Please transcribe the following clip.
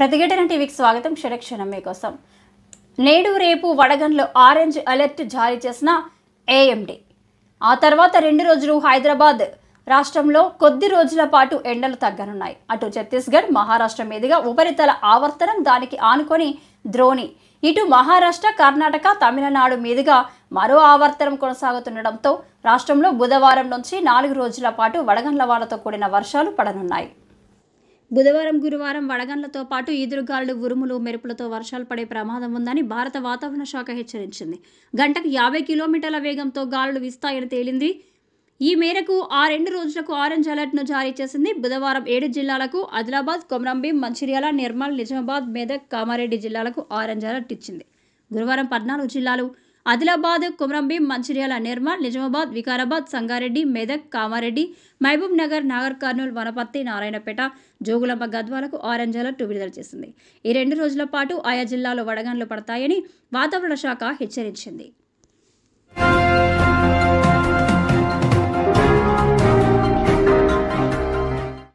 ప్రతిఘటన టీవీకి స్వాగతం. క్షణక్షణం మీకోసం. నేడు రేపు వడగండ్లో ఆరెంజ్ అలర్ట్ జారీ చేసిన ఏఎండీ. ఆ తర్వాత 2 రోజులు హైదరాబాద్ రాష్ట్రంలో కొద్ది రోజుల పాటు ఎండలు తగ్గనున్నాయి. అటు ఛత్తీస్గఢ్, మహారాష్ట్ర మీదుగా ఉపరితల ఆవర్తనం, దానికి ఆనుకొని ద్రోణి, ఇటు మహారాష్ట్ర, కర్ణాటక, తమిళనాడు మీదుగా మరో ఆవర్తనం కొనసాగుతుండటంతో రాష్ట్రంలో బుధవారం నుంచి 4 రోజుల పాటు వడగండ్ల వానతో కూడిన వర్షాలు పడనున్నాయి. బుధవారం, గురువారం వడగండ్లతో పాటు ఈదురుగాలులు, ఉరుములు, మెరుపులతో వర్షాలు పడే ప్రమాదం ఉందని భారత వాతావరణ శాఖ హెచ్చరించింది. గంటకు 50 కిలోమీటర్ల వేగంతో గాలులు వీస్తాయని తేలింది. ఈ మేరకు ఆ 2 రోజులకు ఆరెంజ్ అలర్ట్ను జారీ చేసింది. బుధవారం 7 జిల్లాలకు, ఆదిలాబాద్, కొమరంభీం, మంచిర్యాల, నిర్మల్, నిజామాబాద్, మెదక్, కామారెడ్డి జిల్లాలకు ఆరెంజ్ అలర్ట్ ఇచ్చింది. గురువారం 14 జిల్లాలు ఆదిలాబాద్, కొమరంభీం, మంచిర్యాల, నిర్మల్, నిజామాబాద్, వికారాబాద్, సంగారెడ్డి, మెదక్, కామారెడ్డి, మహబూబ్ నగర్, నాగర్ కర్నూల్, వనపర్తి, నారాయణపేట, జోగులాంబ, గద్వాలకు ఆరెంజ్ అలర్ట్ విడుదల చేసింది. ఈ 2 రోజుల పాటు ఆయా జిల్లాలో వడగండ్లు పడతాయని వాతావరణ శాఖ హెచ్చరించింది.